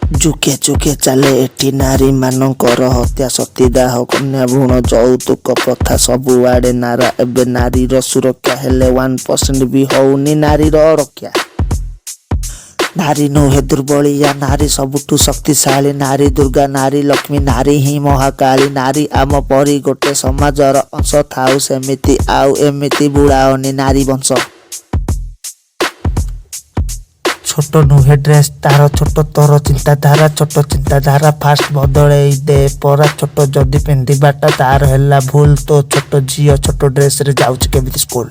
ଯୁଗେ ଯୁଗେ ଚାଲେ ଏଠି ନାରୀ ମାନଙ୍କର ହତ୍ୟା, ସତୀଦାହ, କନ୍ୟା ଭ୍ରୁଣ ଯୌତୁକ ପ୍ରଥା ସବୁଆଡେ ନାରା। ଏବେ ନାରୀର ସୁରକ୍ଷା ହେଲେ 1% ବି ହଉନି ନାରୀର ରକ୍ଷା। ନାରୀ ନୁହେଁ ଦୁର୍ବଳିଆ, ନାରୀ ସବୁଠୁ ଶକ୍ତିଶାଳୀ। ନାରୀ ଦୁର୍ଗା, ନାରୀ ଲକ୍ଷ୍ମୀ, ନାରୀ ହିଁ ମହାକାଳୀ। ନାରୀ ଆମ ପରି ଗୋଟେ ସମାଜର ଅଂଶ, ଥାଉ ସେମିତି ଆଉ ଏମିତି ବୁଡ଼ାଅନି ନାରୀ ବଂଶ। ଛୋଟ ନୁହେଁ ଡ୍ରେସ୍ ତାର, ଛୋଟ ତୋର ଚିନ୍ତାଧାରା। ଛୋଟ ଚିନ୍ତାଧାରା ଫାଷ୍ଟ ବଦଳେଇ ଦେ ପରା। ଛୋଟ ଯଦି ପିନ୍ଧିବାଟା ତାର ହେଲା ଭୁଲ, ତ ଛୋଟ ଝିଅ ଛୋଟ ଡ୍ରେସରେ ଯାଉଛି କେମିତି ସ୍କୁଲ।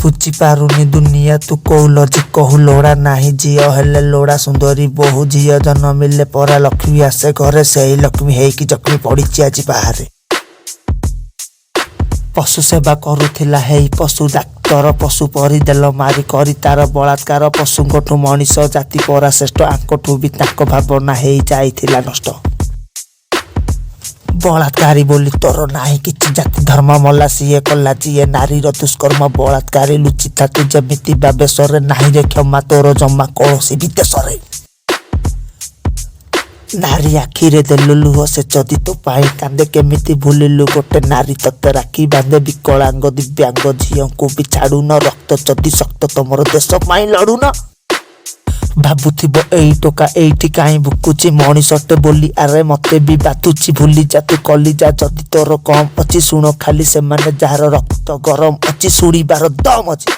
ବୁଝିପାରୁନି ଦୁନିଆ ତୁ କୋଉ ଲଜିକ କହୁ, ଲୋଡ଼ା ନାହିଁ ଝିଅ ହେଲେ ଲୋଡ଼ା ସୁନ୍ଦରୀ ବୋହୁ। ଝିଅ ଜନ୍ମିଲେ ପରା ଲକ୍ଷ୍ମୀ ଆସେ ଘରେ, ସେଇ ଲକ୍ଷ୍ମୀ ହେଇକି ଜକ୍ଷ୍ମୀ ପଡ଼ିଛି ଆଜି ବାହାରେ। ପଶୁ ସେବା କରୁଥିଲା ହେଇ ପଶୁ ଡାକ୍ତର, ପଶୁ ପରି ଦେଲ ମାରି କରି ତାର ବଳାତ୍କାର। ପଶୁଙ୍କଠୁ ମଣିଷ ଜାତି ପରା ଶ୍ରେଷ୍ଠ, ଆଙ୍କଠୁ ବି ତାଙ୍କ ଭାବନା ହେଇ ଯାଇଥିଲା ନଷ୍ଟ। ବଳାତ୍କାରୀ ବୋଲି ତୋର ନାହିଁ କିଛି ଜାତି ଧର୍ମ, ମଲା ସିଏ କଲା ଯିଏ ନାରୀର ଦୁଷ୍କର୍ମ। ବଳାତ୍କାରୀ ଲୁଚିଥା ତୁ ଯେମିତି ବା ବେଶରେ, ନାହିଁ ରେ କ୍ଷମା ତୋର ଜମା କୌଣସି ବି ଦେଶରେ। ନାରୀ ଆଖିରେ ଦେଲୁ ଲୁହ ସେ ଯଦି ତୋ ପାଇଁ କାନ୍ଦେ, କେମିତି ଭୁଲିଲୁ ଗୋଟେ ନାରୀ ତତେ ରାକ୍ଷୀ ବାନ୍ଧେ। ବିକଳାଙ୍ଗ ଦିବ୍ୟାଙ୍ଗ ଝିଅଙ୍କୁ ବି ଛାଡୁନ, ରକ୍ତ ଯଦି ଶକ୍ତ ତମର ଦେଶ ପାଇଁ ଲଢୁନ। ଭାବୁଥିବ ଏଇ ଟୋକା ଏଇଠି କାହିଁ ଭୁକୁଛି, ମଣିଷଟେ ବୋଲି ଆରେ ମତେ ବି ବାଧୁଛି। ଭୁଲି ଯା ତୁ କଲିଜା ଯଦି ତୋର କମ ଅଛି, ଶୁଣ ଖାଲି ସେମାନେ ଯାହାର ରକ୍ତ ଗରମ ଅଛି, ଶୁଣିବାର ଦମ ଅଛି।